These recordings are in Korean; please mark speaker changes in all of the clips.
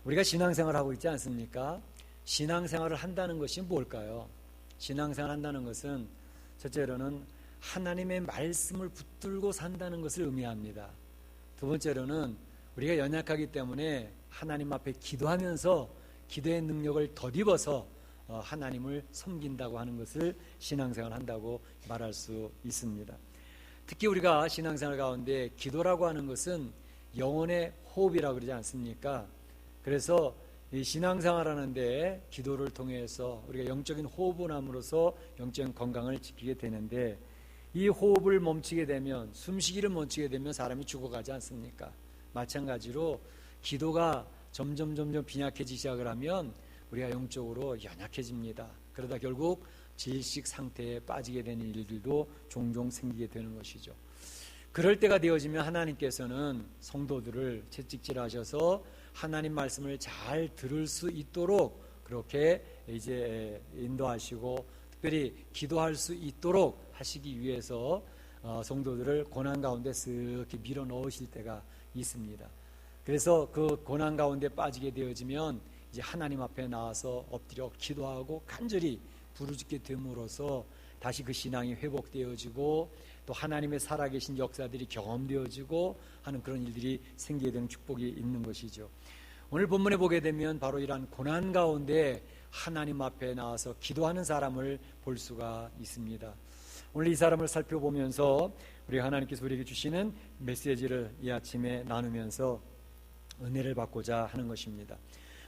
Speaker 1: 우리가 신앙생활을 하고 있지 않습니까? 신앙생활을 한다는 것이 뭘까요? 신앙생활을 한다는 것은 첫째로는 하나님의 말씀을 붙들고 산다는 것을 의미합니다. 두 번째로는 우리가 연약하기 때문에 하나님 앞에 기도하면서 기도의 능력을 덧입어서 하나님을 섬긴다고 하는 것을 신앙생활을 한다고 말할 수 있습니다. 특히 우리가 신앙생활 가운데 기도라고 하는 것은 영혼의 호흡이라고 그러지 않습니까? 그래서 이 신앙생활 하는데 기도를 통해서 우리가 영적인 호흡을 함으로써 영적인 건강을 지키게 되는데, 이 호흡을 멈추게 되면, 숨쉬기를 멈추게 되면 사람이 죽어가지 않습니까? 마찬가지로 기도가 점점 빈약해지기 시작을 하면 우리가 영적으로 연약해집니다. 그러다 결국 질식 상태에 빠지게 되는 일들도 종종 생기게 되는 것이죠. 그럴 때가 되어지면 하나님께서는 성도들을 채찍질하셔서 하나님 말씀을 잘 들을 수 있도록 그렇게 이제 인도하시고, 특별히 기도할 수 있도록 하시기 위해서 성도들을 고난 가운데 쓱 밀어 넣으실 때가 있습니다. 그래서 그 고난 가운데 빠지게 되어지면 이제 하나님 앞에 나와서 엎드려 기도하고 간절히 부르짖게 됨으로써 다시 그 신앙이 회복되어지고 또 하나님의 살아계신 역사들이 경험되어지고 하는 그런 일들이 생기게 되는 축복이 있는 것이죠. 오늘 본문에 보게 되면 바로 이러한 고난 가운데 하나님 앞에 나와서 기도하는 사람을 볼 수가 있습니다. 오늘 이 사람을 살펴보면서 우리 하나님께서 우리에게 주시는 메시지를 이 아침에 나누면서 은혜를 받고자 하는 것입니다.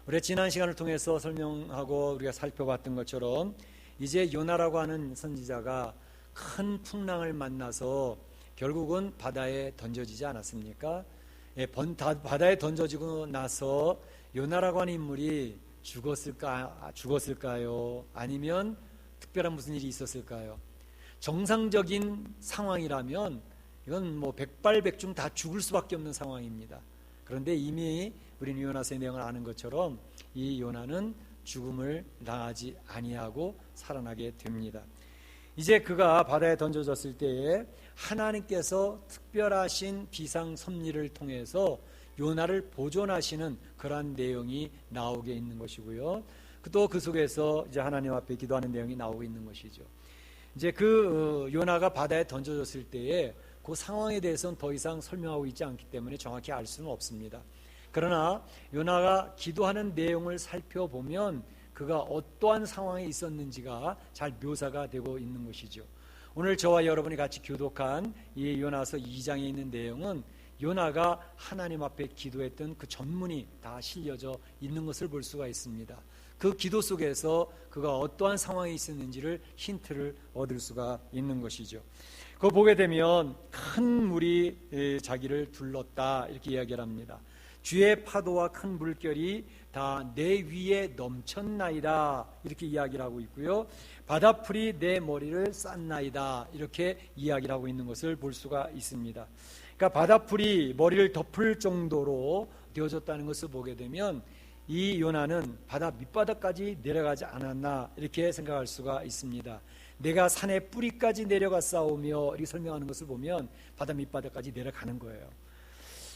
Speaker 1: 우리가 지난 시간을 통해서 설명하고 우리가 살펴봤던 것처럼 이제 요나라고 하는 선지자가 큰 풍랑을 만나서 결국은 바다에 던져지지 않았습니까? 바다에 던져지고 나서 요나라고 하는 인물이 죽었을까요? 아니면 특별한 무슨 일이 있었을까요? 정상적인 상황이라면 이건 뭐 백발백중 다 죽을 수밖에 없는 상황입니다. 그런데 이미 우리는 요나서의 내용을 아는 것처럼 이 요나는 죽음을 당하지 아니하고 살아나게 됩니다. 이제 그가 바다에 던져졌을 때에 하나님께서 특별하신 비상 섭리를 통해서 요나를 보존하시는 그러한 내용이 나오게 있는 것이고요. 또 그 속에서 이제 하나님 앞에 기도하는 내용이 나오고 있는 것이죠. 이제 그 요나가 바다에 던져졌을 때에 그 상황에 대해서는 더 이상 설명하고 있지 않기 때문에 정확히 알 수는 없습니다. 그러나 요나가 기도하는 내용을 살펴보면 그가 어떠한 상황에 있었는지가 잘 묘사가 되고 있는 것이죠. 오늘 저와 여러분이 같이 교독한 이 요나서 2장에 있는 내용은 요나가 하나님 앞에 기도했던 그 전문이 다 실려져 있는 것을 볼 수가 있습니다. 그 기도 속에서 그가 어떠한 상황에 있었는지를 힌트를 얻을 수가 있는 것이죠. 그거 보게 되면 큰 물이 자기를 둘렀다 이렇게 이야기를 합니다. 주의 파도와 큰 물결이 다 내 위에 넘쳤나이다 이렇게 이야기를 하고 있고요. 바다풀이 내 머리를 쌌나이다 이렇게 이야기를 하고 있는 것을 볼 수가 있습니다. 그러니까 바다풀이 머리를 덮을 정도로 되어졌다는 것을 보게 되면 이 요나는 바다 밑바닥까지 내려가지 않았나 이렇게 생각할 수가 있습니다. 내가 산의 뿌리까지 내려갔사오며 이렇게 설명하는 것을 보면 바다 밑바닥까지 내려가는 거예요.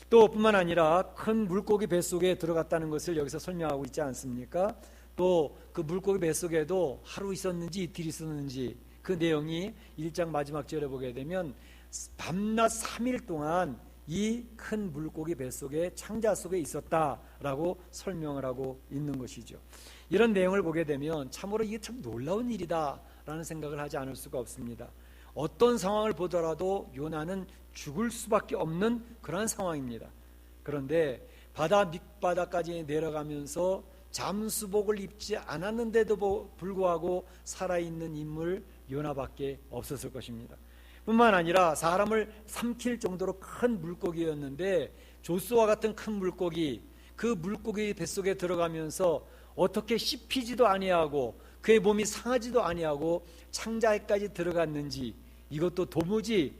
Speaker 1: 또 뿐만 아니라 큰 물고기 뱃속에 들어갔다는 것을 여기서 설명하고 있지 않습니까? 또 그 물고기 뱃속에도 하루 있었는지 이틀 있었는지 그 내용이 1장 마지막 절에 보게 되면 밤낮 3일 동안 이 큰 물고기 뱃속에 창자 속에 있었다라고 설명을 하고 있는 것이죠. 이런 내용을 보게 되면 참으로 이게 참 놀라운 일이다라는 생각을 하지 않을 수가 없습니다. 어떤 상황을 보더라도 요나는 죽을 수밖에 없는 그런 상황입니다. 그런데 바다 밑바닥까지 내려가면서 잠수복을 입지 않았는데도 불구하고 살아있는 인물 요나밖에 없었을 것입니다. 뿐만 아니라 사람을 삼킬 정도로 큰 물고기였는데 조스와 같은 큰 물고기, 그 물고기 뱃속에 들어가면서 어떻게 씹히지도 아니하고 그의 몸이 상하지도 아니하고 창자에까지 들어갔는지 이것도 도무지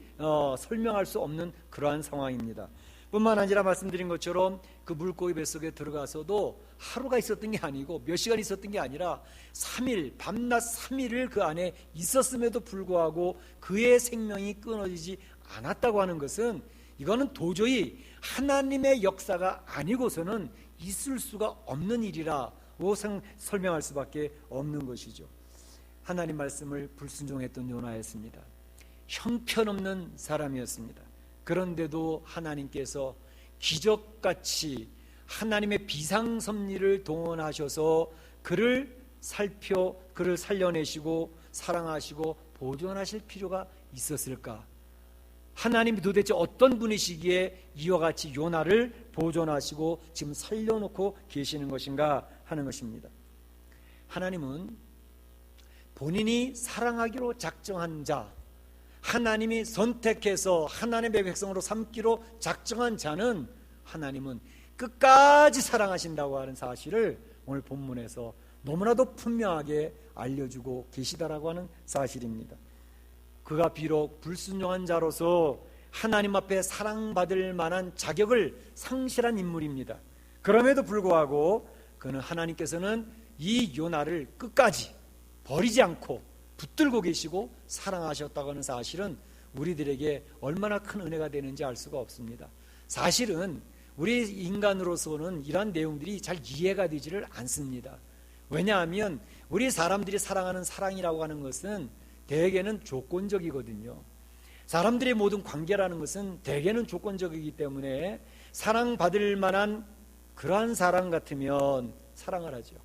Speaker 1: 설명할 수 없는 그러한 상황입니다. 뿐만 아니라 말씀드린 것처럼 그 물고기 뱃속에 들어가서도 하루가 있었던 게 아니고 몇 시간 있었던 게 아니라 3일, 밤낮 3일을 그 안에 있었음에도 불구하고 그의 생명이 끊어지지 않았다고 하는 것은 이거는 도저히 하나님의 역사가 아니고서는 있을 수가 없는 일이라고 설명할 수밖에 없는 것이죠. 하나님 말씀을 불순종했던 요나였습니다. 형편없는 사람이었습니다. 그런데도 하나님께서 기적같이 하나님의 비상섭리를 동원하셔서 그를 살려내시고 사랑하시고 보존하실 필요가 있었을까? 하나님이 도대체 어떤 분이시기에 이와 같이 요나를 보존하시고 지금 살려놓고 계시는 것인가 하는 것입니다. 하나님은 본인이 사랑하기로 작정한 자, 하나님이 선택해서 하나님의 백성으로 삼기로 작정한 자는 하나님은 끝까지 사랑하신다고 하는 사실을 오늘 본문에서 너무나도 분명하게 알려주고 계시다라고 하는 사실입니다. 그가 비록 불순종한 자로서 하나님 앞에 사랑받을 만한 자격을 상실한 인물입니다. 그럼에도 불구하고 그는 하나님께서는 이 요나를 끝까지 버리지 않고 붙들고 계시고 사랑하셨다고 하는 사실은 우리들에게 얼마나 큰 은혜가 되는지 알 수가 없습니다. 사실은 우리 인간으로서는 이러한 내용들이 잘 이해가 되지를 않습니다. 왜냐하면 우리 사람들이 사랑하는 사랑이라고 하는 것은 대개는 조건적이거든요. 사람들의 모든 관계라는 것은 대개는 조건적이기 때문에 사랑받을 만한 그러한 사랑 같으면 사랑을 하죠.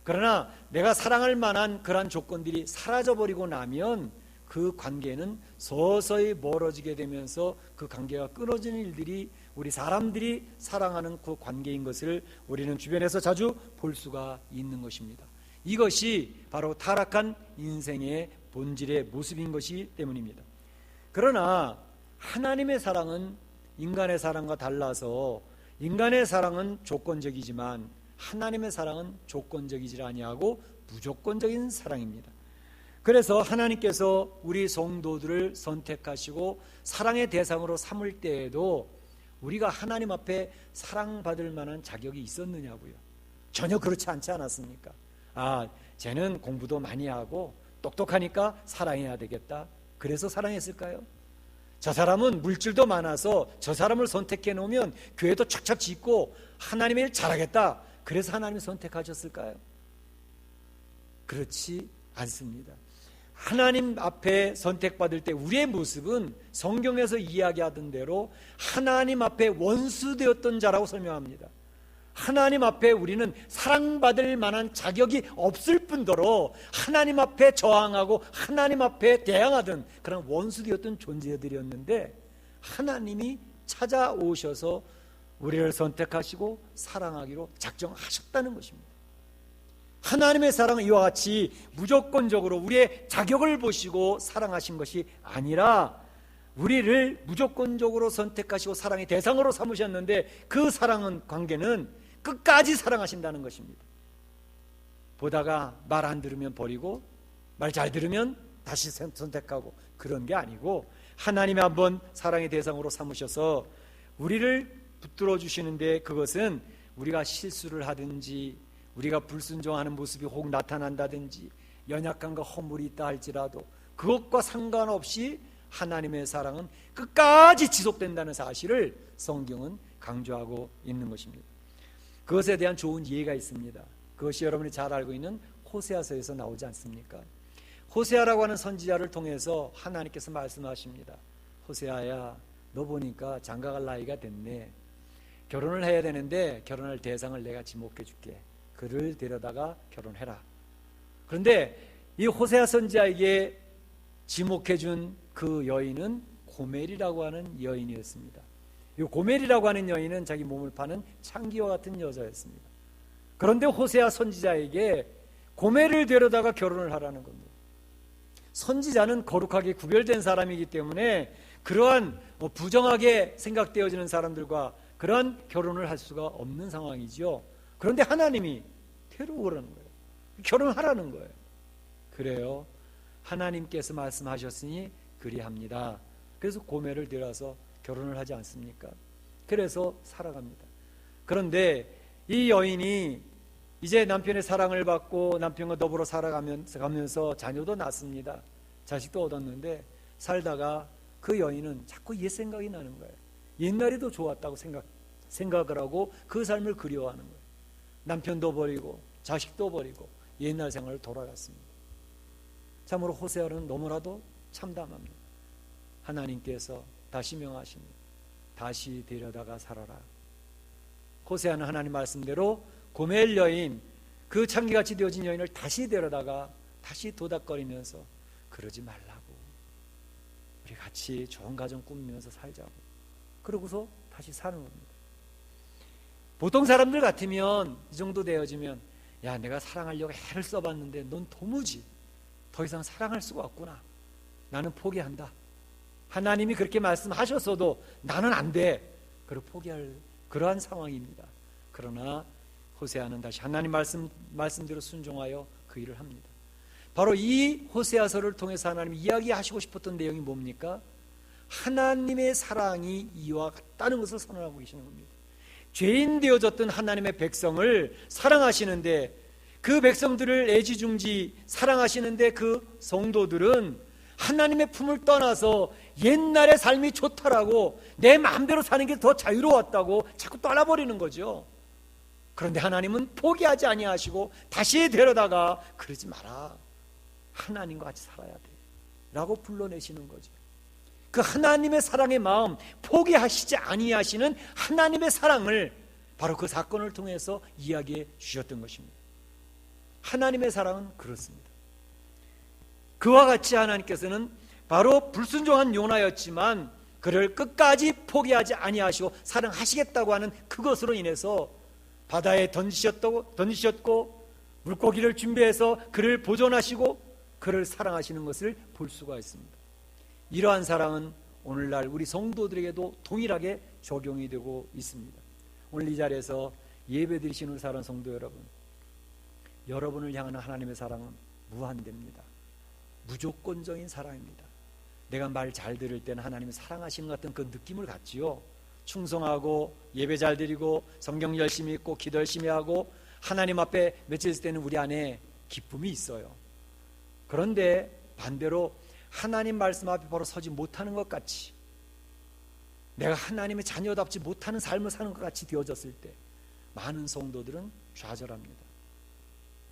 Speaker 1: 그러나 내가 사랑할 만한 그러한 조건들이 사라져버리고 나면 그 관계는 서서히 멀어지게 되면서 그 관계가 끊어지는 일들이 우리 사람들이 사랑하는 그 관계인 것을 우리는 주변에서 자주 볼 수가 있는 것입니다. 이것이 바로 타락한 인생의 본질의 모습인 것이기 때문입니다. 그러나 하나님의 사랑은 인간의 사랑과 달라서 인간의 사랑은 조건적이지만 하나님의 사랑은 조건적이지 아니하고 무조건적인 사랑입니다. 그래서 하나님께서 우리 성도들을 선택하시고 사랑의 대상으로 삼을 때에도 우리가 하나님 앞에 사랑받을 만한 자격이 있었느냐고요. 전혀 그렇지 않지 않았습니까? 쟤는 공부도 많이 하고 똑똑하니까 사랑해야 되겠다. 그래서 사랑했을까요? 저 사람은 물질도 많아서 저 사람을 선택해 놓으면 교회도 착착 짓고 하나님의 일 잘하겠다. 그래서 하나님이 선택하셨을까요? 그렇지 않습니다. 하나님 앞에 선택받을 때 우리의 모습은 성경에서 이야기하던 대로 하나님 앞에 원수되었던 자라고 설명합니다. 하나님 앞에 우리는 사랑받을 만한 자격이 없을 뿐더러 하나님 앞에 저항하고 하나님 앞에 대항하던 그런 원수되었던 존재들이었는데 하나님이 찾아오셔서 우리를 선택하시고 사랑하기로 작정하셨다는 것입니다. 하나님의 사랑은 이와 같이 무조건적으로 우리의 자격을 보시고 사랑하신 것이 아니라 우리를 무조건적으로 선택하시고 사랑의 대상으로 삼으셨는데 그 사랑은 관계는 끝까지 사랑하신다는 것입니다. 보다가 말 안 들으면 버리고 말 잘 들으면 다시 선택하고 그런 게 아니고 하나님이 한번 사랑의 대상으로 삼으셔서 우리를 붙들어 주시는데 그것은 우리가 실수를 하든지 우리가 불순종하는 모습이 혹 나타난다든지 연약함과 허물이 있다 할지라도 그것과 상관없이 하나님의 사랑은 끝까지 지속된다는 사실을 성경은 강조하고 있는 것입니다. 그것에 대한 좋은 이해가 있습니다. 그것이 여러분이 잘 알고 있는 호세아서에서 나오지 않습니까? 호세아라고 하는 선지자를 통해서 하나님께서 말씀하십니다. 호세아야, 너 보니까 장가갈 나이가 됐네. 결혼을 해야 되는데 결혼할 대상을 내가 지목해 줄게. 그를 데려다가 결혼해라. 그런데 이 호세아 선지자에게 지목해 준 그 여인은 고멜이라고 하는 여인이었습니다. 이 고멜이라고 하는 여인은 자기 몸을 파는 창기와 같은 여자였습니다. 그런데 호세아 선지자에게 고멜을 데려다가 결혼을 하라는 겁니다. 선지자는 거룩하게 구별된 사람이기 때문에 그러한 부정하게 생각되어지는 사람들과 그러한 결혼을 할 수가 없는 상황이죠. 그런데 하나님이 데려오라는 거예요. 결혼하라는 거예요. 그래요. 하나님께서 말씀하셨으니 그리합니다. 그래서 고멜을 데려와서 결혼을 하지 않습니까? 그래서 살아갑니다. 그런데 이 여인이 이제 남편의 사랑을 받고 남편과 더불어 살아가면서 자녀도 낳습니다. 자식도 얻었는데 살다가 그 여인은 자꾸 옛 생각이 나는 거예요. 옛날이 더 좋았다고 생각을 하고 그 삶을 그리워하는 거예요. 남편도 버리고 자식도 버리고 옛날 생활을 돌아갔습니다. 참으로 호세아는 너무나도 참담합니다. 하나님께서 다시 명하십니다. 다시 데려다가 살아라. 호세아는 하나님 말씀대로 고멜 여인, 그 창기같이 되어진 여인을 다시 데려다가 다시 도닥거리면서 그러지 말라고, 우리 같이 좋은 가정 꾸미면서 살자고, 그러고서 다시 사는 겁니다. 보통 사람들 같으면 이 정도 되어지면, 야, 내가 사랑하려고 애를 써봤는데 넌 도무지 더 이상 사랑할 수가 없구나, 나는 포기한다. 하나님이 그렇게 말씀하셨어도 나는 안 돼, 그리고 포기할 그러한 상황입니다. 그러나 호세아는 다시 하나님 말씀대로 순종하여 그 일을 합니다. 바로 이 호세아서를 통해서 하나님이 이야기하시고 싶었던 내용이 뭡니까? 하나님의 사랑이 이와 같다는 것을 선언하고 계시는 겁니다. 죄인 되어졌던 하나님의 백성을 사랑하시는데, 그 백성들을 애지중지 사랑하시는데, 그 성도들은 하나님의 품을 떠나서 옛날의 삶이 좋다라고 내 마음대로 사는 게 더 자유로웠다고 자꾸 떠나버리는 거죠. 그런데 하나님은 포기하지 아니하시고 다시 데려다가 그러지 마라, 하나님과 같이 살아야 돼 라고 불러내시는 거죠. 그 하나님의 사랑의 마음, 포기하시지 아니하시는 하나님의 사랑을 바로 그 사건을 통해서 이야기해 주셨던 것입니다. 하나님의 사랑은 그렇습니다. 그와 같이 하나님께서는 바로 불순종한 요나였지만 그를 끝까지 포기하지 아니하시고 사랑하시겠다고 하는 그것으로 인해서 바다에 던지셨고 물고기를 준비해서 그를 보존하시고 그를 사랑하시는 것을 볼 수가 있습니다. 이러한 사랑은 오늘날 우리 성도들에게도 동일하게 적용이 되고 있습니다. 오늘 이 자리에서 예배드리시는 사랑 성도 여러분, 여러분을 향하는 하나님의 사랑은 무한대입니다. 무조건적인 사랑입니다. 내가 말 잘 들을 때는 하나님이 사랑하시는 것 같은 그 느낌을 갖지요. 충성하고 예배 잘 드리고 성경 열심히 읽고 기도 열심히 하고 하나님 앞에 며칠 있을 때는 우리 안에 기쁨이 있어요. 그런데 반대로 하나님 말씀 앞에 바로 서지 못하는 것 같이, 내가 하나님의 자녀답지 못하는 삶을 사는 것 같이 되어졌을 때 많은 성도들은 좌절합니다.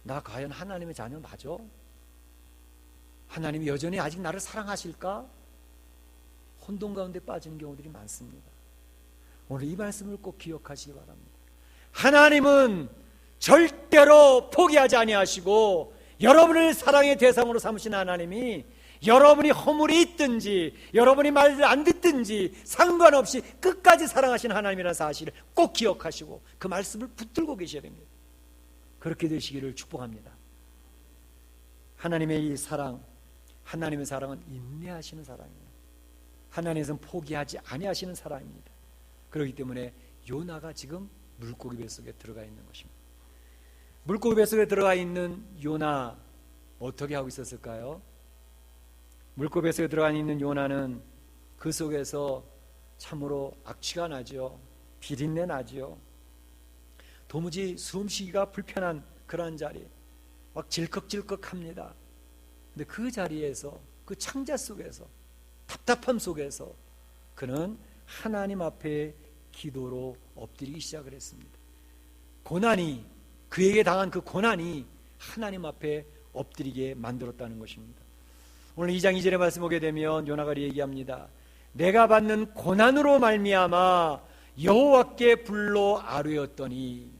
Speaker 1: 나 과연 하나님의 자녀 맞아? 하나님이 여전히 아직 나를 사랑하실까? 혼돈 가운데 빠지는 경우들이 많습니다. 오늘 이 말씀을 꼭 기억하시기 바랍니다. 하나님은 절대로 포기하지 아니하시고 여러분을 사랑의 대상으로 삼으신 하나님이 여러분이 허물이 있든지 여러분이 말을 안 듣든지 상관없이 끝까지 사랑하신 하나님이라는 사실을 꼭 기억하시고 그 말씀을 붙들고 계셔야 됩니다. 그렇게 되시기를 축복합니다. 하나님의 이 사랑, 하나님의 사랑은 인내하시는 사랑이에요. 하나님께서는 포기하지 아니하시는 사랑입니다. 그렇기 때문에 요나가 지금 물고기 뱃속에 들어가 있는 것입니다. 물고기 뱃속에 들어가 있는 요나 어떻게 하고 있었을까요? 물고기 뱃속에 들어가 있는 요나는 그 속에서 참으로 악취가 나죠. 비린내 나죠. 도무지 숨쉬기가 불편한 그러한 자리, 막 질컥질컥합니다. 근데 그 자리에서, 그 창자 속에서, 답답함 속에서 그는 하나님 앞에 기도로 엎드리기 시작을 했습니다. 고난이, 그에게 당한 그 고난이 하나님 앞에 엎드리게 만들었다는 것입니다. 오늘 2장 2절의 말씀 보게 되면 요나가 얘기합니다. 내가 받는 고난으로 말미암아 여호와께 불러 아뢰었더니,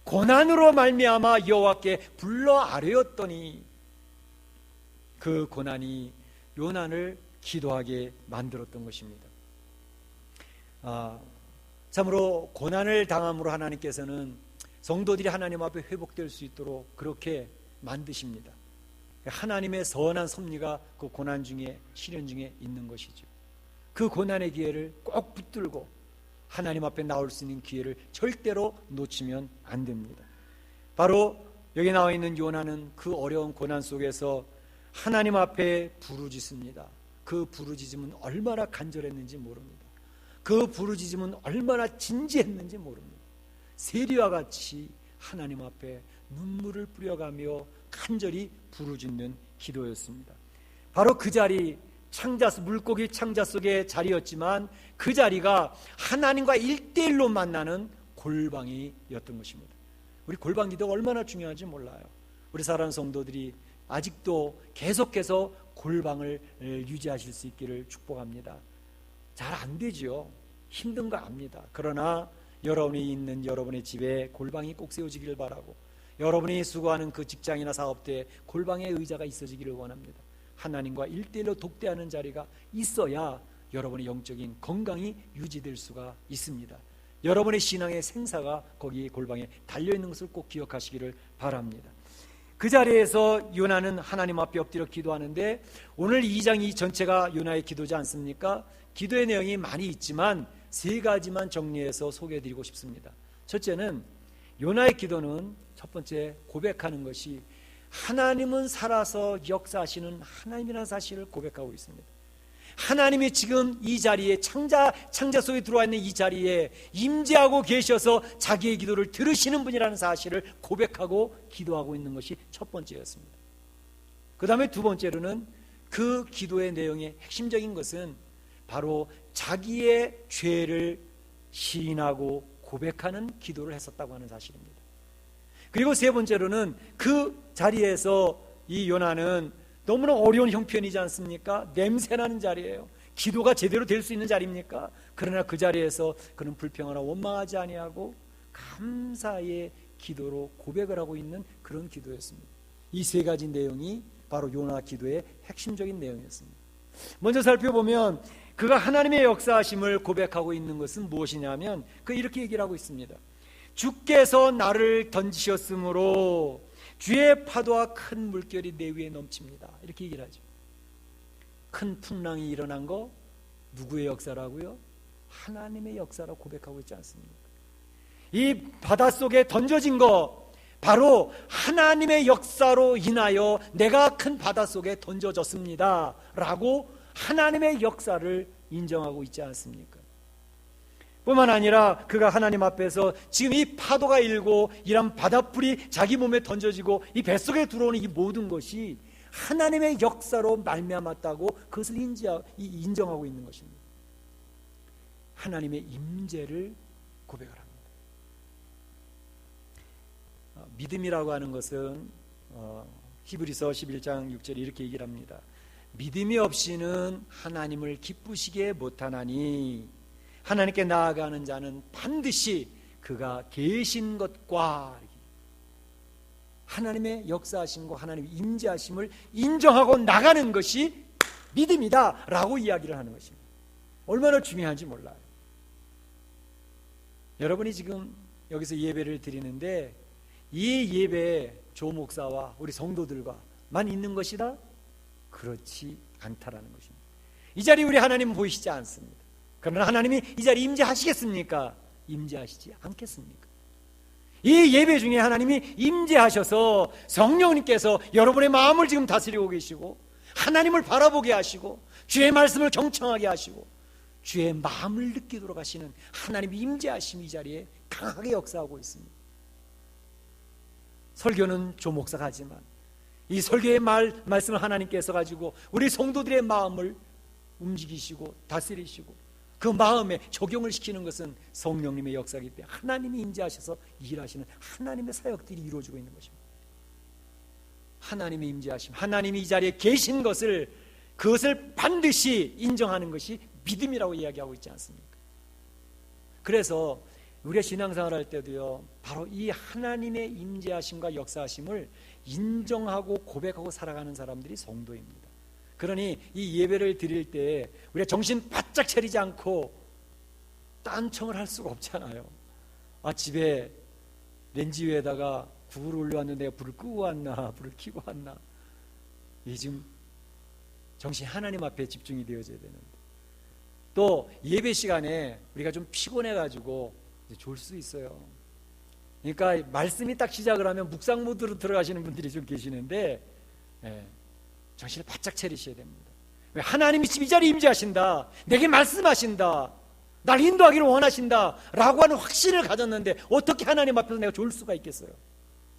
Speaker 1: 고난으로 말미암아 여호와께 불러 아뢰었더니, 그 고난이 요나를 기도하게 만들었던 것입니다. 참으로 고난을 당함으로 하나님께서는 성도들이 하나님 앞에 회복될 수 있도록 그렇게 만드십니다. 하나님의 선한 섭리가 그 고난 중에, 시련 중에 있는 것이죠. 그 고난의 기회를 꼭 붙들고 하나님 앞에 나올 수 있는 기회를 절대로 놓치면 안 됩니다. 바로 여기 나와 있는 요나는 그 어려운 고난 속에서 하나님 앞에 부르짖습니다. 그 부르짖음은 얼마나 간절했는지 모릅니다. 그 부르짖음은 얼마나 진지했는지 모릅니다. 세리와 같이 하나님 앞에 눈물을 뿌려가며 간절히 부르짖는 기도였습니다. 바로 그 자리, 물고기 창자 속의 자리였지만 그 자리가 하나님과 1대1로 만나는 골방이었던 것입니다. 우리 골방 기도가 얼마나 중요한지 몰라요. 우리 사랑하는 성도들이 아직도 계속해서 골방을 유지하실 수 있기를 축복합니다. 잘 안 되죠. 힘든 거 압니다. 그러나 여러분이 있는 여러분의 집에 골방이 꼭 세워지기를 바라고, 여러분이 수고하는 그 직장이나 사업대에 골방에 의자가 있어지기를 원합니다. 하나님과 1대1로 독대하는 자리가 있어야 여러분의 영적인 건강이 유지될 수가 있습니다. 여러분의 신앙의 생사가 거기 골방에 달려있는 것을 꼭 기억하시기를 바랍니다. 그 자리에서 요나는 하나님 앞에 엎드려 기도하는데, 오늘 2장 이 전체가 요나의 기도지 않습니까? 기도의 내용이 많이 있지만 3가지만 정리해서 소개해드리고 싶습니다. 첫째는, 요나의 기도는 첫 번째 고백하는 것이 하나님은 살아서 역사하시는 하나님이라는 사실을 고백하고 있습니다. 하나님이 지금 이 자리에 창자 속에 들어와 있는 이 자리에 임재하고 계셔서 자기의 기도를 들으시는 분이라는 사실을 고백하고 기도하고 있는 것이 첫 번째였습니다. 그 다음에 두 번째로는 그 기도의 내용의 핵심적인 것은 바로 자기의 죄를 시인하고 고백하는 기도를 했었다고 하는 사실입니다. 그리고 세 번째로는 그 자리에서 이 요나는 너무나 어려운 형편이지 않습니까? 냄새나는 자리예요. 기도가 제대로 될 수 있는 자리입니까? 그러나 그 자리에서 그는 불평하나 원망하지 아니하고 감사의 기도로 고백을 하고 있는 그런 기도였습니다. 이 3가지 내용이 바로 요나 기도의 핵심적인 내용이었습니다. 먼저 살펴보면 그가 하나님의 역사하심을 고백하고 있는 것은 무엇이냐면 이렇게 얘기를 하고 있습니다. 주께서 나를 던지셨으므로 주의 파도와 큰 물결이 내 위에 넘칩니다. 이렇게 얘기를 하죠. 큰 풍랑이 일어난 거 누구의 역사라고요? 하나님의 역사라고 고백하고 있지 않습니까? 이 바닷속에 던져진 거 바로 하나님의 역사로 인하여 내가 큰 바닷속에 던져졌습니다 라고 하나님의 역사를 인정하고 있지 않습니까? 뿐만 아니라 그가 하나님 앞에서 지금 이 파도가 일고 이런 바닷불이 자기 몸에 던져지고 이 뱃속에 들어오는 이 모든 것이 하나님의 역사로 말미암았다고 그것을 인정하고 있는 것입니다. 하나님의 임재를 고백을 합니다. 믿음이라고 하는 것은 히브리서 11장 6절에 이렇게 얘기를 합니다. 믿음이 없이는 하나님을 기쁘시게 못하나니 하나님께 나아가는 자는 반드시 그가 계신 것과 하나님의 역사하심과 하나님의 임재하심을 인정하고 나가는 것이 믿음이다 라고 이야기를 하는 것입니다. 얼마나 중요한지 몰라요. 여러분이 지금 여기서 예배를 드리는데 이 예배에 조 목사와 우리 성도들과만 있는 것이다? 그렇지 않다라는 것입니다. 이 자리에 우리 하나님은 보이시지 않습니다. 그러나 하나님이 이 자리에 임재하시겠습니까? 임재하시지 않겠습니까? 이 예배 중에 하나님이 임재하셔서 성령님께서 여러분의 마음을 지금 다스리고 계시고 하나님을 바라보게 하시고 주의 말씀을 경청하게 하시고 주의 마음을 느끼도록 하시는 하나님의 임재하심이 이 자리에 강하게 역사하고 있습니다. 설교는 조 목사가 하지만 이 설교의 말씀을 하나님께서 가지고 우리 성도들의 마음을 움직이시고 다스리시고 그 마음에 적용을 시키는 것은 성령님의 역사이기 때문에 하나님이 임재하셔서 일하시는 하나님의 사역들이 이루어지고 있는 것입니다. 하나님의 임재하심, 하나님이 이 자리에 계신 것을 그것을 반드시 인정하는 것이 믿음이라고 이야기하고 있지 않습니까? 그래서 우리가 신앙생활 할 때도요, 바로 이 하나님의 임재하심과 역사하심을 인정하고 고백하고 살아가는 사람들이 성도입니다. 그러니 이 예배를 드릴 때 우리가 정신 바짝 차리지 않고 딴청을 할 수가 없잖아요. 집에 렌지 위에다가 국을 올려왔는데 내가 불을 끄고 왔나 불을 켜고 왔나, 이 지금 정신 하나님 앞에 집중이 되어져야 되는데, 또 예배 시간에 우리가 좀 피곤해가지고 졸 수 있어요. 그러니까 말씀이 딱 시작을 하면 묵상 모드로 들어가시는 분들이 좀 계시는데, 정신을 바짝 차리셔야 됩니다. 왜? 하나님이 지금 이 자리에 임재하신다, 내게 말씀하신다, 날 인도하기를 원하신다 라고 하는 확신을 가졌는데 어떻게 하나님 앞에서 내가 졸 수가 있겠어요?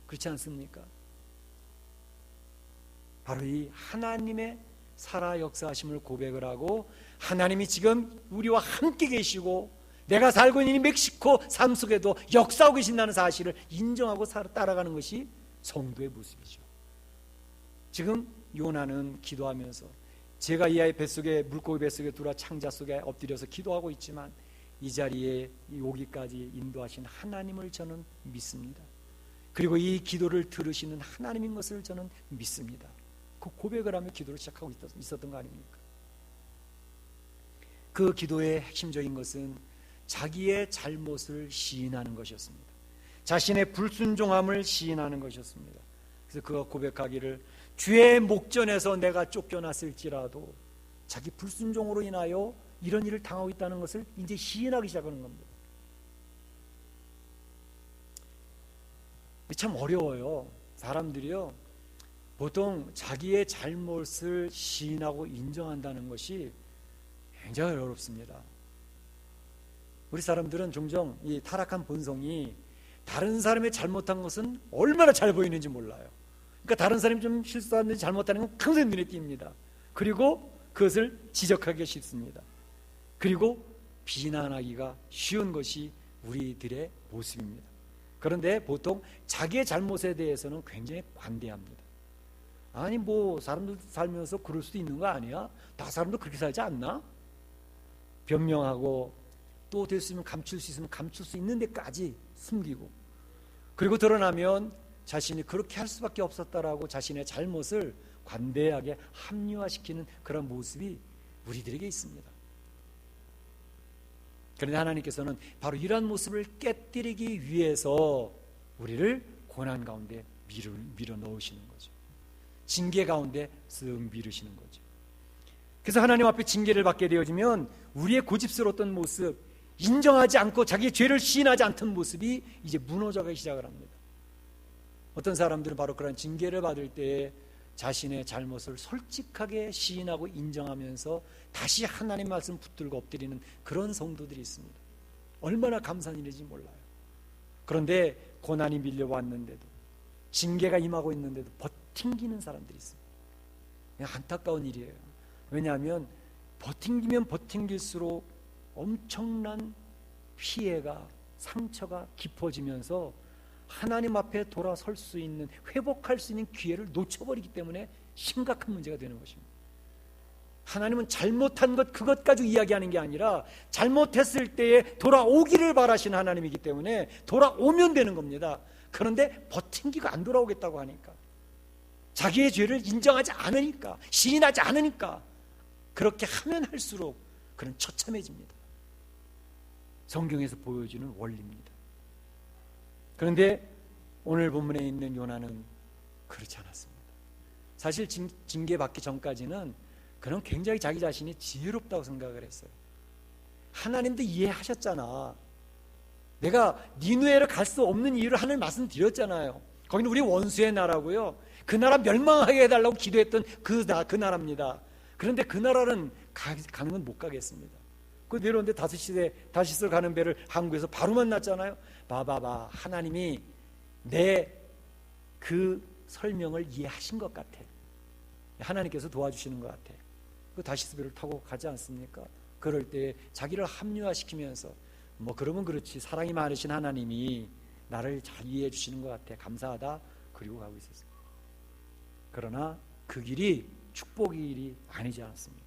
Speaker 1: 그렇지 않습니까? 바로 이 하나님의 살아 역사하심을 고백을 하고 하나님이 지금 우리와 함께 계시고 내가 살고 있는 이 멕시코 삶 속에도 역사하고 계신다는 사실을 인정하고 따라가는 것이 성도의 모습이죠. 지금 요나는 기도하면서 제가 이 아이 뱃속에, 물고기 뱃속에 들어와 창자 속에 엎드려서 기도하고 있지만 이 자리에 오기까지 인도하신 하나님을 저는 믿습니다. 그리고 이 기도를 들으시는 하나님인 것을 저는 믿습니다. 그 고백을 하며 기도를 시작하고 있었던 거 아닙니까? 그 기도의 핵심적인 것은 자기의 잘못을 시인하는 것이었습니다. 자신의 불순종함을 시인하는 것이었습니다. 그래서 그가 고백하기를 주의 목전에서 내가 쫓겨났을지라도, 자기 불순종으로 인하여 이런 일을 당하고 있다는 것을 이제 시인하기 시작하는 겁니다. 참 어려워요. 사람들이요, 보통 자기의 잘못을 시인하고 인정한다는 것이 굉장히 어렵습니다. 우리 사람들은 종종 이 타락한 본성이 다른 사람의 잘못한 것은 얼마나 잘 보이는지 몰라요. 그러니까 다른 사람이 좀 실수하는지 잘못하는 건 항상 눈에 띕니다. 그리고 그것을 지적하기가 쉽습니다. 그리고 비난하기가 쉬운 것이 우리들의 모습입니다. 그런데 보통 자기의 잘못에 대해서는 굉장히 관대합니다. 아니 뭐 사람들 살면서 그럴 수도 있는 거 아니야? 다 사람도 그렇게 살지 않나? 변명하고 또 됐으면 감출 수 있으면 감출 수 있는 데까지 숨기고, 그리고 드러나면 자신이 그렇게 할 수밖에 없었다라고 자신의 잘못을 관대하게 합리화시키는 그런 모습이 우리들에게 있습니다. 그런데 하나님께서는 바로 이러한 모습을 깨뜨리기 위해서 우리를 고난 가운데 밀어 넣으시는 거죠. 징계 가운데 쓱 밀으시는 거죠. 그래서 하나님 앞에 징계를 받게 되어지면 우리의 고집스러웠던 모습, 인정하지 않고 자기의 죄를 시인하지 않던 모습이 이제 무너져가기 시작을 합니다. 어떤 사람들은 바로 그런 징계를 받을 때 자신의 잘못을 솔직하게 시인하고 인정하면서 다시 하나님 말씀 붙들고 엎드리는 그런 성도들이 있습니다. 얼마나 감사한 일인지 몰라요. 그런데 고난이 밀려왔는데도, 징계가 임하고 있는데도 버팅기는 사람들이 있습니다. 그냥 안타까운 일이에요. 왜냐하면 버팅기면 버팅길수록 엄청난 피해가, 상처가 깊어지면서 하나님 앞에 돌아설 수 있는, 회복할 수 있는 기회를 놓쳐버리기 때문에 심각한 문제가 되는 것입니다. 하나님은 잘못한 것, 그것 가지고 이야기하는 게 아니라 잘못했을 때에 돌아오기를 바라시는 하나님이기 때문에 돌아오면 되는 겁니다. 그런데 버팅기가 안 돌아오겠다고 하니까, 자기의 죄를 인정하지 않으니까, 시인하지 않으니까 그렇게 하면 할수록 그는 처참해집니다. 성경에서 보여주는 원리입니다. 그런데 오늘 본문에 있는 요나는 그렇지 않았습니다. 사실 징계받기 전까지는 그는 굉장히 자기 자신이 지혜롭다고 생각을 했어요. 하나님도 이해하셨잖아. 내가 니느웨를 갈 수 없는 이유를 하나님 말씀드렸잖아요. 거기는 우리 원수의 나라고요, 그 나라 멸망하게 해달라고 기도했던 그 나라입니다. 그런데 그 나라는 가는 건 못 가겠습니다. 그 내려오는데 다시스 가는 배를 항구에서 바로 만났잖아요. 봐봐봐, 하나님이 내 그 설명을 이해하신 것 같아. 하나님께서 도와주시는 것 같아. 그 다시스 배를 타고 가지 않습니까? 그럴 때 자기를 합리화시키면서 뭐 그러면 그렇지, 사랑이 많으신 하나님이 나를 잘 이해해 주시는 것 같아, 감사하다, 그리고 가고 있었어요. 그러나 그 길이 축복의 길이 아니지 않았습니까?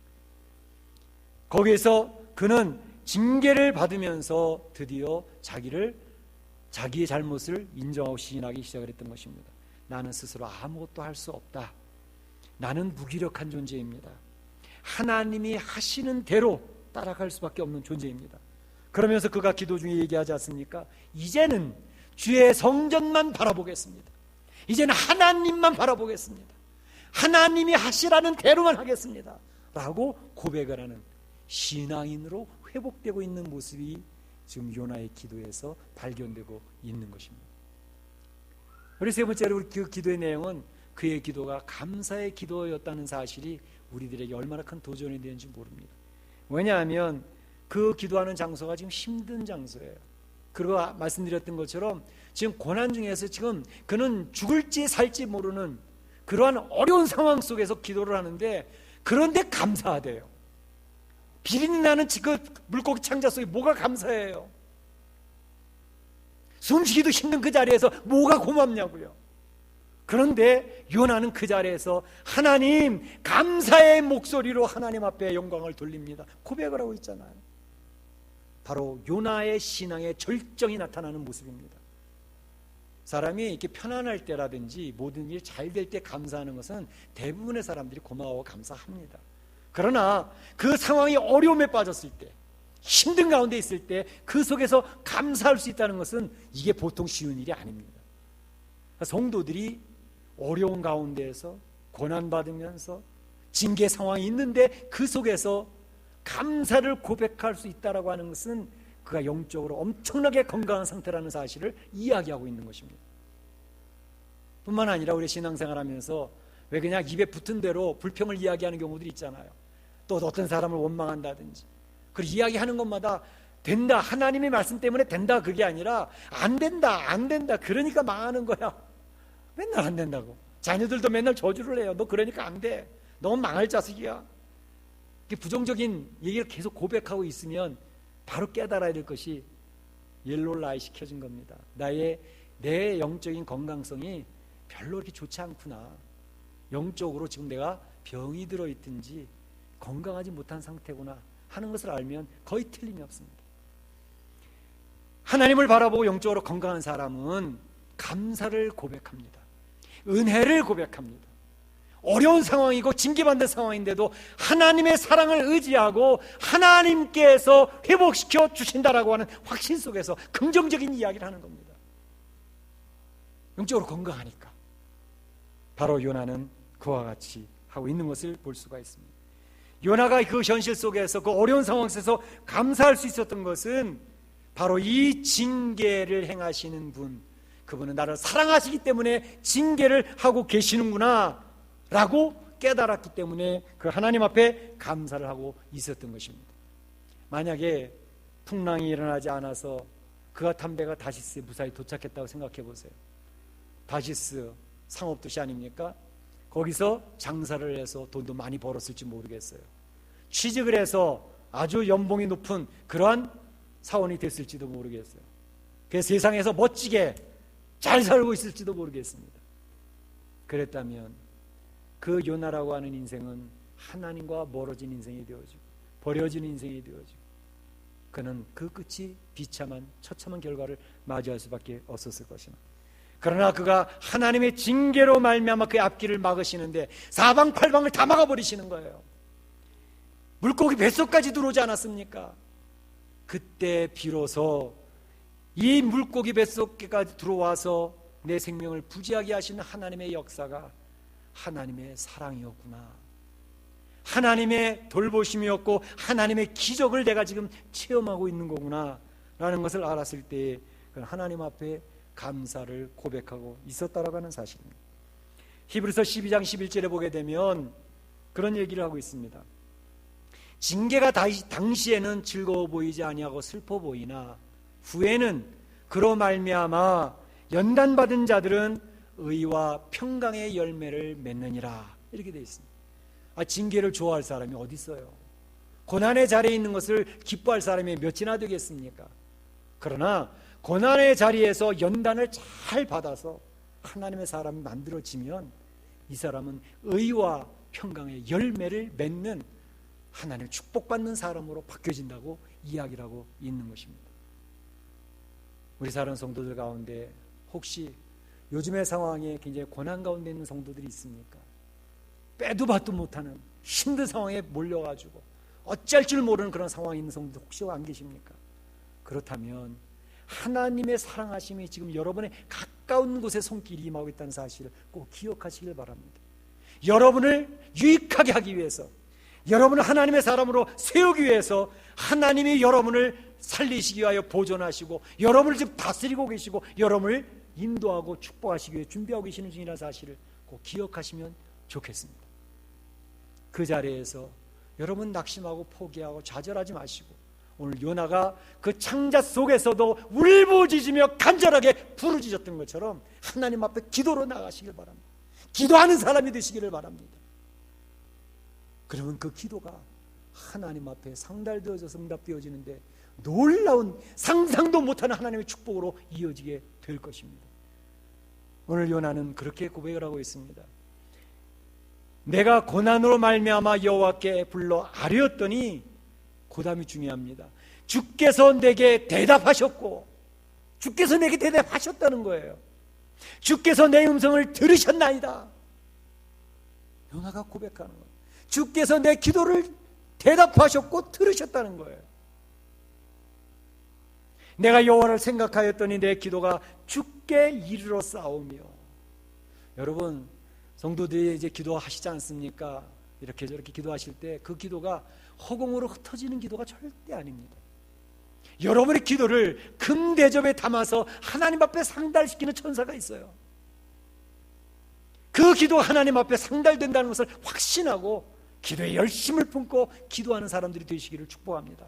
Speaker 1: 거기에서 그는 징계를 받으면서 드디어 자기의 잘못을 인정하고 시인하기 시작을 했던 것입니다. 나는 스스로 아무것도 할 수 없다. 나는 무기력한 존재입니다. 하나님이 하시는 대로 따라갈 수밖에 없는 존재입니다. 그러면서 그가 기도 중에 얘기하지 않습니까? 이제는 주의 성전만 바라보겠습니다. 이제는 하나님만 바라보겠습니다. 하나님이 하시라는 대로만 하겠습니다 라고 고백을 하는 신앙인으로 회복되고 있는 모습이 지금 요나의 기도에서 발견되고 있는 것입니다. 우리 세 번째로 우리 그 기도의 내용은 그의 기도가 감사의 기도였다는 사실이 우리들에게 얼마나 큰 도전이 되는지 모릅니다. 왜냐하면 그 기도하는 장소가 지금 힘든 장소예요. 그리고 말씀드렸던 것처럼 지금 고난 중에서 지금 그는 죽을지 살지 모르는 그러한 어려운 상황 속에서 기도를 하는데, 그런데 감사하대요. 비린내 나는 그 물고기 창자 속에 뭐가 감사해요? 숨쉬기도 힘든 그 자리에서 뭐가 고맙냐고요. 그런데 요나는 그 자리에서 하나님, 감사의 목소리로 하나님 앞에 영광을 돌립니다. 고백을 하고 있잖아요. 바로 요나의 신앙의 절정이 나타나는 모습입니다. 사람이 이렇게 편안할 때라든지 모든 일이 잘 될 때 감사하는 것은 대부분의 사람들이 고마워 감사합니다. 그러나 그 상황이 어려움에 빠졌을 때, 힘든 가운데 있을 때 그 속에서 감사할 수 있다는 것은 이게 보통 쉬운 일이 아닙니다. 성도들이 어려운 가운데에서 고난받으면서 징계 상황이 있는데 그 속에서 감사를 고백할 수 있다라고 하는 것은 그가 영적으로 엄청나게 건강한 상태라는 사실을 이야기하고 있는 것입니다. 뿐만 아니라 우리 신앙생활하면서 왜 그냥 입에 붙은 대로 불평을 이야기하는 경우들이 있잖아요. 또 어떤 사람을 원망한다든지, 그리고 이야기하는 것마다 된다, 하나님의 말씀 때문에 된다, 그게 아니라 안 된다, 안 된다, 그러니까 망하는 거야. 맨날 안 된다고. 자녀들도 맨날 저주를 해요. 너 그러니까 안 돼, 너 망할 자식이야. 부정적인 얘기를 계속 고백하고 있으면 바로 깨달아야 될 것이 옐로우 라이트이 켜진 겁니다. 내 영적인 건강성이 별로 그렇게 좋지 않구나. 영적으로 지금 내가 병이 들어있든지 건강하지 못한 상태구나 하는 것을 알면 거의 틀림이 없습니다. 하나님을 바라보고 영적으로 건강한 사람은 감사를 고백합니다. 은혜를 고백합니다. 어려운 상황이고 징계받는 상황인데도 하나님의 사랑을 의지하고 하나님께서 회복시켜 주신다라고 하는 확신 속에서 긍정적인 이야기를 하는 겁니다. 영적으로 건강하니까. 바로 요나는 그와 같이 하고 있는 것을 볼 수가 있습니다. 요나가 그 현실 속에서, 그 어려운 상황 속에서 감사할 수 있었던 것은 바로 이 징계를 행하시는 분, 그분은 나를 사랑하시기 때문에 징계를 하고 계시는구나 라고 깨달았기 때문에 그 하나님 앞에 감사를 하고 있었던 것입니다. 만약에 풍랑이 일어나지 않아서 그가 탄 배가 다시스에 무사히 도착했다고 생각해 보세요. 다시스 상업도시 아닙니까? 거기서 장사를 해서 돈도 많이 벌었을지 모르겠어요. 취직을 해서 아주 연봉이 높은 그러한 사원이 됐을지도 모르겠어요. 그 세상에서 멋지게 잘 살고 있을지도 모르겠습니다. 그랬다면 그 요나라고 하는 인생은 하나님과 멀어진 인생이 되어지고 버려진 인생이 되어지고 그는 그 끝이 비참한 처참한 결과를 맞이할 수밖에 없었을 것입니다. 그러나 그가 하나님의 징계로 말미암아 그의 앞길을 막으시는데 사방팔방을 다 막아버리시는 거예요. 물고기 뱃속까지 들어오지 않았습니까? 그때 비로소 이 물고기 뱃속까지 들어와서 내 생명을 부지하게 하시는 하나님의 역사가 하나님의 사랑이었구나, 하나님의 돌보심이었고 하나님의 기적을 내가 지금 체험하고 있는 거구나 라는 것을 알았을 때 하나님 앞에 감사를 고백하고 있었다라고 하는 사실입니다. 히브리서 12장 11절에 보게 되면 그런 얘기를 하고 있습니다. 징계가 당시에는 즐거워 보이지 아니하고 슬퍼 보이나 후에는 그로 말미암아 연단받은 자들은 의와 평강의 열매를 맺느니라, 이렇게 되어 있습니다. 징계를 좋아할 사람이 어디 있어요? 고난의 자리에 있는 것을 기뻐할 사람이 몇이나 되겠습니까? 그러나 고난의 자리에서 연단을 잘 받아서 하나님의 사람이 만들어지면 이 사람은 의와 평강의 열매를 맺는 하나님을 축복받는 사람으로 바뀌어진다고 이야기를 하고 있는 것입니다. 우리 사랑하는 성도들 가운데 혹시 요즘의 상황에 굉장히 고난 가운데 있는 성도들이 있습니까? 빼도 박도 못하는 힘든 상황에 몰려가지고 어쩔 줄 모르는 그런 상황에 있는 성도들 혹시 안 계십니까? 그렇다면 하나님의 사랑하심이 지금 여러분의 가까운 곳에 손길이 임하고 있다는 사실을 꼭 기억하시길 바랍니다. 여러분을 유익하게 하기 위해서, 여러분을 하나님의 사람으로 세우기 위해서 하나님이 여러분을 살리시기 위하여 보존하시고 여러분을 지금 다스리고 계시고 여러분을 인도하고 축복하시기 위해 준비하고 계시는 중이라는 사실을 꼭 기억하시면 좋겠습니다. 그 자리에서 여러분 낙심하고 포기하고 좌절하지 마시고 오늘 요나가 그 창자 속에서도 울부짖으며 간절하게 부르짖었던 것처럼 하나님 앞에 기도로 나가시길 바랍니다. 기도하는 사람이 되시기를 바랍니다. 그러면 그 기도가 하나님 앞에 상달되어져서 응답되어지는데 놀라운 상상도 못하는 하나님의 축복으로 이어지게 될 것입니다. 오늘 요나는 그렇게 고백을 하고 있습니다. 내가 고난으로 말미암아 여호와께 불러 아뢰었더니, 그 다음이 중요합니다. 주께서 내게 대답하셨고, 주께서 내게 대답하셨다는 거예요. 주께서 내 음성을 들으셨나이다. 요나가 고백하는 거예요. 주께서 내 기도를 대답하셨고 들으셨다는 거예요. 내가 여호와를 생각하였더니 내 기도가 주께 이르러 싸우며. 여러분, 성도들이 이제 기도하시지 않습니까? 이렇게 저렇게 기도하실 때 그 기도가 허공으로 흩어지는 기도가 절대 아닙니다. 여러분의 기도를 금대접에 담아서 하나님 앞에 상달시키는 천사가 있어요. 그 기도가 하나님 앞에 상달된다는 것을 확신하고 기도에 열심을 품고 기도하는 사람들이 되시기를 축복합니다.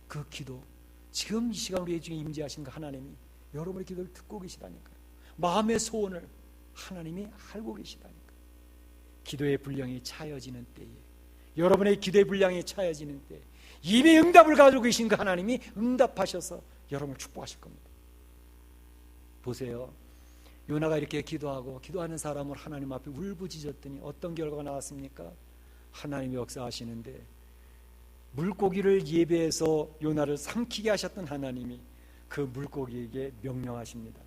Speaker 1: 그 기도, 지금 이 시간 우리 중에 임재하신 그 하나님이 여러분의 기도를 듣고 계시다니까요. 마음의 소원을 하나님이 알고 계시다니까요. 기도의 분량이 차여지는 때에, 여러분의 기도의 분량이 차여지는 때 이미 응답을 가지고 계신 그 하나님이 응답하셔서 여러분을 축복하실 겁니다. 보세요. 요나가 이렇게 기도하고 기도하는 사람을 하나님 앞에 울부짖었더니 어떤 결과가 나왔습니까? 하나님이 역사하시는데, 물고기를 예배해서 요나를 삼키게 하셨던 하나님이 그 물고기에게 명령하십니다.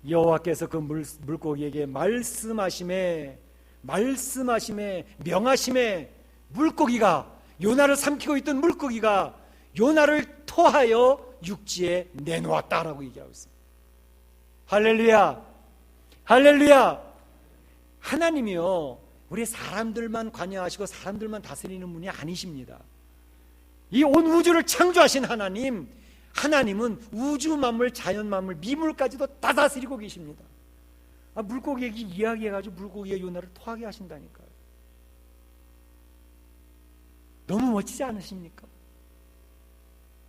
Speaker 1: 여호와께서 그 물고기에게 말씀하심에 명하심에 물고기가, 요나를 삼키고 있던 물고기가 요나를 토하여 육지에 내놓았다라고 얘기하고 있습니다. 할렐루야, 할렐루야. 하나님이요, 우리 사람들만 관여하시고 사람들만 다스리는 분이 아니십니다. 이 온 우주를 창조하신 하나님은 우주 만물, 자연 만물, 미물까지도 다 다스리고 계십니다. 물고기에게 이야기해가지고 물고기의 요나를 토하게 하신다니까요. 너무 멋지지 않으십니까?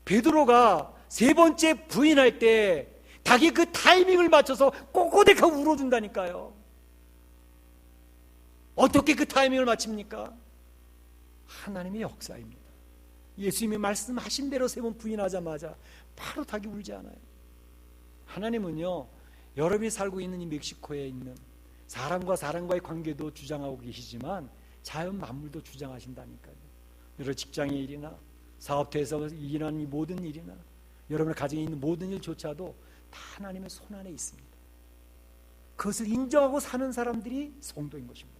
Speaker 1: 베드로가 세 번째 부인할 때 닭이 그 타이밍을 맞춰서 꼬꼬댁하고 울어준다니까요. 어떻게 그 타이밍을 맞춥니까? 하나님의 역사입니다. 예수님이 말씀하신 대로 세 번 부인하자마자 바로 닭이 울지 않아요. 하나님은요, 여러분이 살고 있는 이 멕시코에 있는 사람과 사람과의 관계도 주장하고 계시지만 자연 만물도 주장하신다니까요. 여러분 직장의 일이나 사업터에서 일하는 이 모든 일이나 여러분의 가정에 있는 모든 일조차도 다 하나님의 손 안에 있습니다. 그것을 인정하고 사는 사람들이 성도인 것입니다.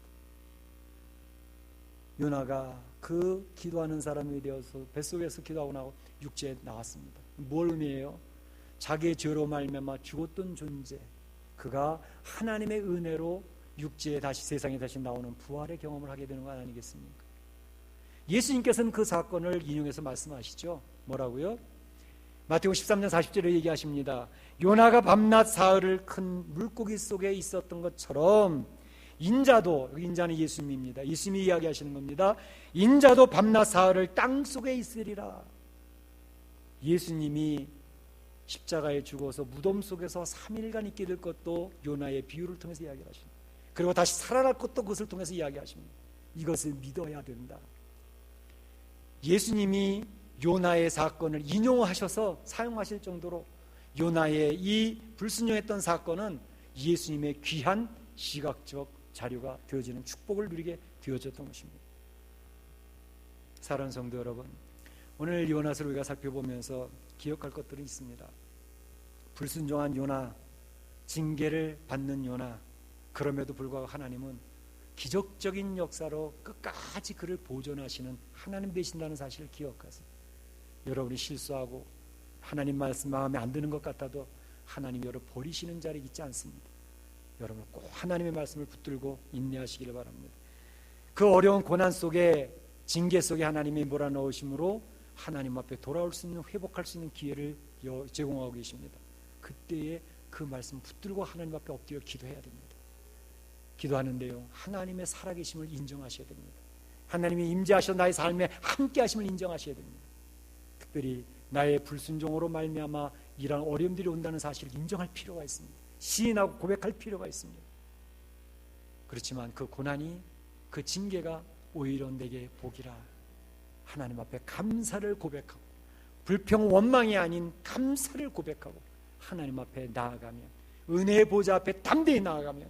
Speaker 1: 요나가 그 기도하는 사람이 되어서 뱃속에서 기도하고 나고 육지에 나왔습니다. 뭘 의미해요? 자기의 죄로 말미암아 죽었던 존재, 그가 하나님의 은혜로 육지에 다시, 세상에 다시 나오는 부활의 경험을 하게 되는 거 아니겠습니까? 예수님께서는 그 사건을 인용해서 말씀하시죠. 뭐라고요? 마태복음 13장 40절에 얘기하십니다. 요나가 밤낮 사흘을 큰 물고기 속에 있었던 것처럼 인자도, 인자는 예수님입니다. 예수님이 이야기하시는 겁니다. 인자도 밤낮 사흘을 땅 속에 있으리라. 예수님이 십자가에 죽어서 무덤 속에서 3일간 있게 될 것도 요나의 비유를 통해서 이야기하십니다. 그리고 다시 살아날 것도 그것을 통해서 이야기하십니다. 이것을 믿어야 된다. 예수님이 요나의 사건을 인용하셔서 사용하실 정도로 요나의 이 불순종했던 사건은 예수님의 귀한 시각적 자료가 되어지는 축복을 누리게 되어졌던 것입니다. 사랑하는 성도 여러분, 오늘 요나서를 우리가 살펴보면서 기억할 것들이 있습니다. 불순종한 요나, 징계를 받는 요나, 그럼에도 불구하고 하나님은 기적적인 역사로 끝까지 그를 보존하시는 하나님 되신다는 사실을 기억하세요. 여러분이 실수하고 하나님 말씀 마음에 안 드는 것 같아도 하나님이 여러분 버리시는 자리 있지 않습니다. 여러분 꼭 하나님의 말씀을 붙들고 인내하시기를 바랍니다. 그 어려운 고난 속에, 징계 속에 하나님이 몰아넣으심으로 하나님 앞에 돌아올 수 있는, 회복할 수 있는 기회를 제공하고 계십니다. 그때에 그 말씀 붙들고 하나님 앞에 엎드려 기도해야 됩니다. 기도하는데요, 하나님의 살아계심을 인정하셔야 됩니다. 하나님이 임재하셔 나의 삶에 함께 하심을 인정하셔야 됩니다. 특별히 나의 불순종으로 말미암아 이러한 어려움들이 온다는 사실을 인정할 필요가 있습니다. 시인하고 고백할 필요가 있습니다. 그렇지만 그 고난이, 그 징계가 오히려 내게 복이라. 하나님 앞에 감사를 고백하고 불평 원망이 아닌 감사를 고백하고 하나님 앞에 나아가면, 은혜의 보좌 앞에 담대히 나아가면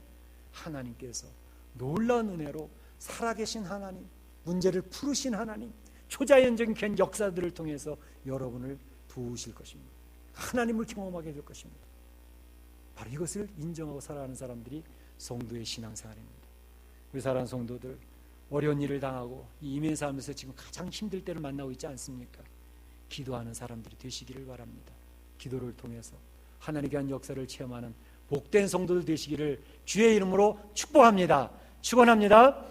Speaker 1: 하나님께서 놀라운 은혜로 살아계신 하나님, 문제를 풀으신 하나님, 초자연적인 그런 역사들을 통해서 여러분을 도우실 것입니다. 하나님을 경험하게 될 것입니다. 바로 이것을 인정하고 살아가는 사람들이 성도의 신앙생활입니다. 우리 사랑하는 성도들, 어려운 일을 당하고 이 이민 삶에서 지금 가장 힘들 때를 만나고 있지 않습니까? 기도하는 사람들이 되시기를 바랍니다. 기도를 통해서 하나님의 한 역사를 체험하는 복된 성도들 되시기를 주의 이름으로 축복합니다. 축원합니다.